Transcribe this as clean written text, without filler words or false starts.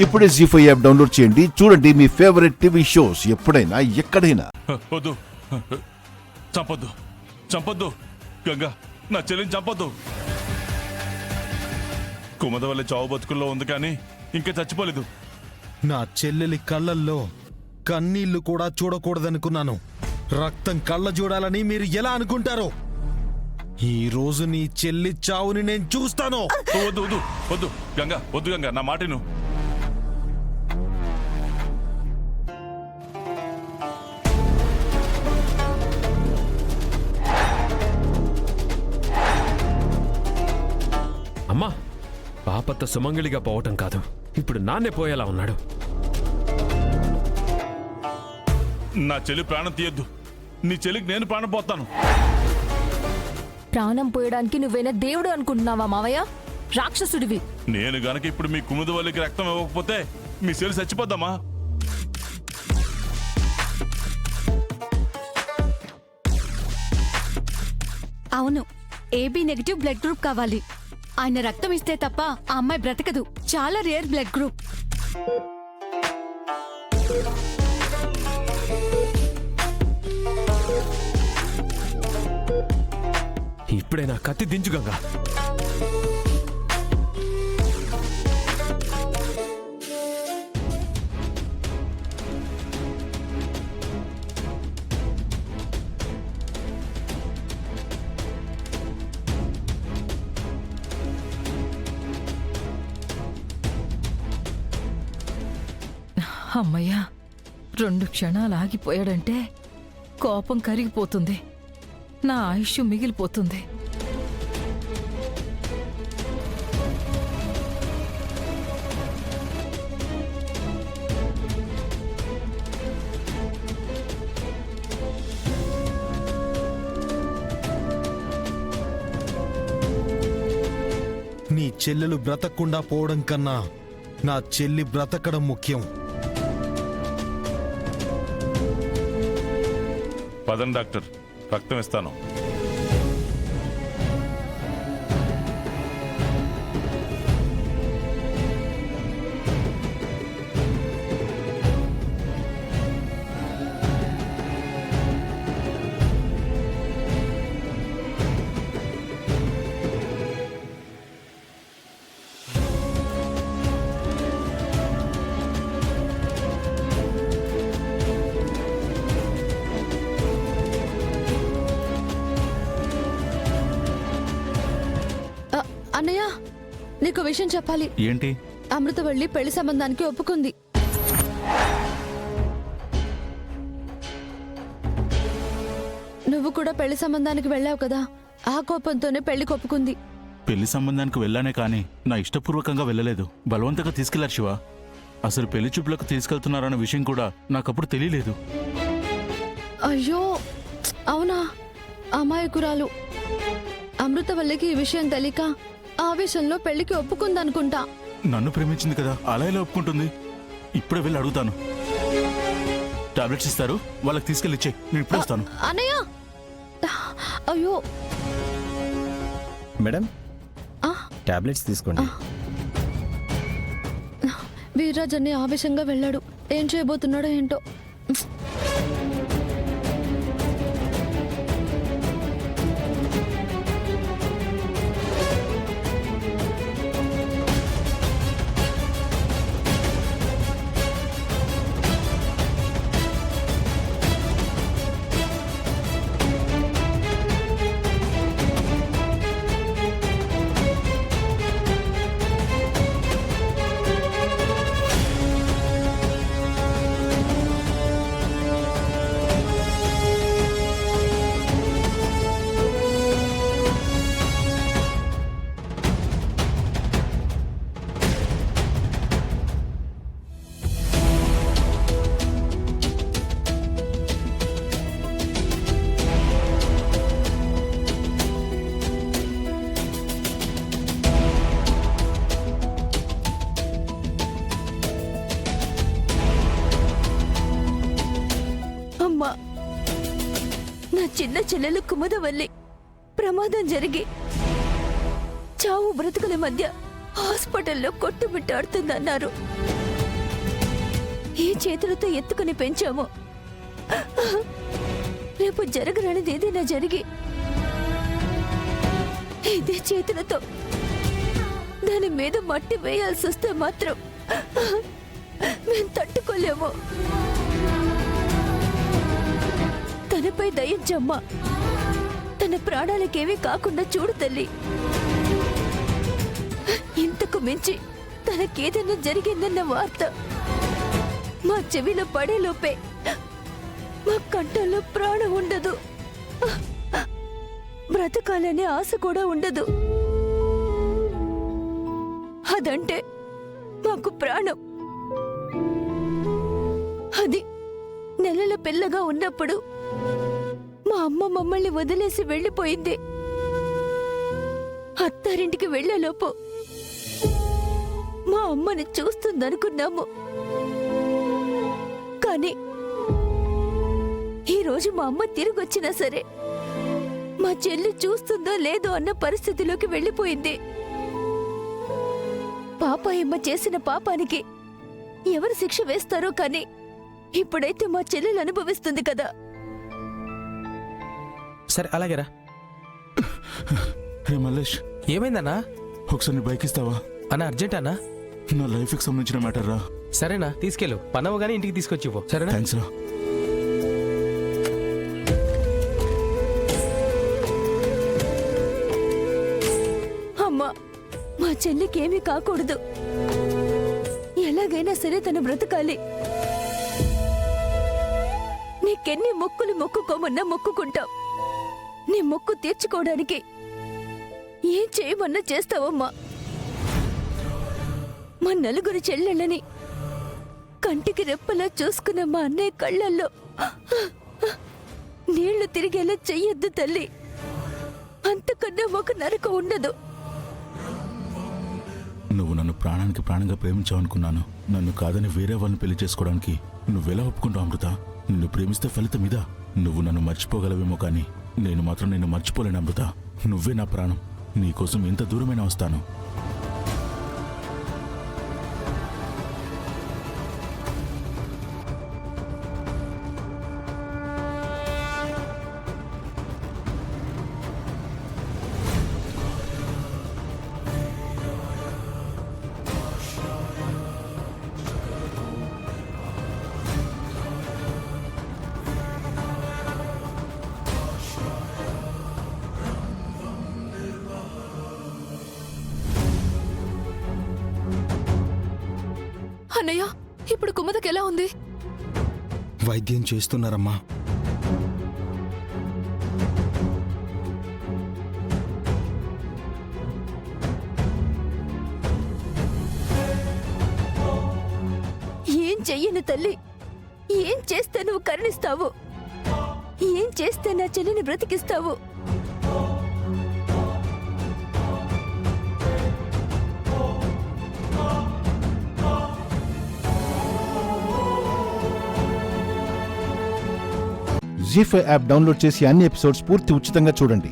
ఇప్పుడే జీ5 app download చేయండి. చూడండి మీ ఫేవరెట్ టీవీ షోస్ ఎప్పుడైనా ఎక్కడైనా. వద్దు, చంపొద్దు, చంపొద్దు గంగా, నా చెల్లిని చంపొద్దు. కుమద వల్ల చావు బతుకుల్లో ఉంది కానీ ఇంకా చచ్చిపోలేదు. నా చెల్లెలి కళ్ళల్లో కన్నీళ్లు కూడా చూడకూడదనుకున్నాను. రక్తం కళ్ళ చూడాలని మీరు ఎలా అనుకుంటారో? ఈ రోజు నీ చెల్లి చావుని నేను చూస్తాను. వద్దు వద్దు వద్దు గంగా, వద్దు గంగా, నా మాటను. అమ్మా, పాపత్త సుమంగళిగా పోవటం కాదు, ఇప్పుడు నాన్నే పోయేలా ఉన్నాడు. నా చెల్లి ప్రాణం తీయద్దు. నీ చెల్లికి నేను ప్రాణం పోతాను. ప్రాణం పోయడానికి నువ్వేనా దేవుడు అనుకుంటున్నావా మావయ్య? రాక్షసుడివి. నేను గనక ఇప్పుడు మీ కుముదవల్లికి రక్తం ఇవ్వకపోతే మీ చెల్లి చచ్చిపోద్దామా? అవును, ఏబీ నెగటివ్ బ్లడ్ గ్రూప్ కావాలి. ఆయన రక్తం ఇస్తే తప్ప ఆ అమ్మాయి బ్రతకదు. చాలా రేర్ బ్లడ్ గ్రూప్. ఇప్పుడే నా కత్తి దించు గంగా. అమ్మయ్యా, 2 క్షణాలు ఆగిపోయాడంటే కోపం కరిగిపోతుంది, నా ఆయుష్ మిగిలిపోతుంది. నీ చెల్లెలు బ్రతకకుండా పోవడం కన్నా నా చెల్లి బ్రతకడం ముఖ్యం. పదండి డాక్టర్, రక్తం ఇస్తాను. అన్నయ్య, నీకు విషయం చెప్పాలి. ఏంటి? అమృతవల్లి పెళ్లి సంబంధానికి ఒప్పుకుంది. నువ్వు కూడా పెళ్లి సంబంధానికి వెళ్ళావు కదా, ఆ కోపంతోనే పెళ్లికి ఒప్పుకుంది. పెళ్లి సంబంధానికి వెళ్ళానే కానీ నా ఇష్టపూర్వకంగా వెళ్ళలేదు. బలవంతంగా తీసుకెళ్లారు శివ. అసలు పెళ్లి చూపులకు తీసుకెళ్తున్నారన్న విషయం కూడా నాకప్పుడు తెలియలేదు. అయ్యో అవునా, అమాయకురాలు. అమృతవల్లికి ఈ విషయం తెలియక ఆవేశంలో పెళ్లికి ఒప్పుకుందనుకుంటా. నన్ను ప్రేమించింది కదా, అలా ఎలా ఒప్పుకుంటుంది? ఇప్పుడే వెళ్ళి అడుగుతాను. టాబ్లెట్స్ ఇస్తారు, వాళ్ళకి తీసుకెళ్ళి ఇచ్చే, నేను ఇప్పుడు వస్తాను. అన్నయ్య, అయ్యో మేడం, టాబ్లెట్స్ తీసుకోండి. వీర్రాజ్ అన్ని ఆవేశంగా వెళ్ళాడు. ఏం చేయబోతున్నాడో ఏంటో. నా చిన్న చెల్లెలు కుముదవల్లి ప్రమాదం జరిగి చావు బ్రతుకుల మధ్య హాస్పిటల్లో కొట్టుమిట్టాడుతుందన్నారు. ఏ చేతులతో ఎత్తుకుని పెంచామో రేపు జరగరానిది ఏదైనా జరిగి ఇదే చేతులతో దాని మీద మట్టి వేయాల్సి వస్తే మాత్రం మేము తట్టుకోలేము. తనపై దయించమ్మా, తన ప్రాణాలకేమీ కాకుండా చూడు తల్లి. ఇంతకు మించి తనకేదైనా జరిగిందన్న వార్త మా చెవిలో పడేలోపే మా కంఠంలో ప్రాణం ఉండదు, బ్రతకాలనే ఆశ కూడా ఉండదు. అదంటే మాకు ప్రాణం. అది నెలల పిల్లగా ఉన్నప్పుడు మా అమ్మ మమ్మల్ని వదిలేసి వెళ్ళిపోయింది. అత్తారింటికి వెళ్లేలోపు మా అమ్మని చూస్తుందనుకున్నాము. కానీ ఈరోజు మా అమ్మ తిరిగొచ్చినా సరే మా చెల్లి చూస్తుందో లేదో అన్న పరిస్థితిలోకి వెళ్ళిపోయింది. పాపాయమ్మ చేసిన పాపానికి ఎవరు శిక్ష వేస్తారో కానీ ఇప్పుడైతే మా చెల్లెలు అనుభవిస్తుంది కదా. సరే అలాగేరా. రే మల్లేష్, ఏమైందన్నా? ఒకసారి నీ బైక్ ఇస్తావా? అన్న అర్జెంట్ అన్నా? నా లైఫ్కి సంబంధించిన మ్యాటర్ రా. సరేనా, తీసుకెళ్ళు. పనవగానే ఇంటికి తీసుకొచ్చి ఇవ్వు. సరేనా? థ్యాంక్స్ రా. అమ్మా, మా చెల్లికేమీ కాకూడదు. ఎలాగైనా సరే తను బ్రతకాలి. నీకెన్ని మొక్కులు మొక్కుకోమన్నా మొక్కుకుంటాం. నీ మొక్కు తీర్చుకోవడానికి ఏం చేయమన్నా చేస్తావమ్మా. మా నలుగురు చెల్లెళ్ళని కంటికి రెప్పలా చూసుకున్న మా అన్నయ్య కళ్ళల్లో నీళ్లు తిరిగేలా చెయ్యొద్దు తల్లి. అంతకన్నా ఒక నరకం ఉండదు. నువ్వు నన్ను ప్రాణానికి ప్రాణంగా ప్రేమించావనుకున్నాను. నన్ను కాదని వేరే వాళ్ళని పెళ్లి చేసుకోవడానికి నువ్వెలా ఒప్పుకుంటావు అమృత? నిన్ను ప్రేమిస్తే ఫలితం ఇదా? నువ్వు నన్ను మర్చిపోగలవేమో కానీ నేను మాత్రం నిన్ను మర్చిపోలేను అమృత. నువ్వే నా ప్రాణం. నీకోసం ఎంత దూరమైనా వస్తాను. అన్నయ్య, ఇప్పుడు కుమదకి ఎలా ఉంది? వైద్యం చేస్తున్నారమ్మా. ఏం చెయ్యను తల్లి. ఏం చేస్తే నువ్వు కరుణిస్తావు? ఏం చేస్తే నా చెల్లిని బ్రతికిస్తావు? జీ5 యాప్ డౌన్లోడ్ చేసి అన్ని ఎపిసోడ్స్ పూర్తి ఉచితంగా చూడండి.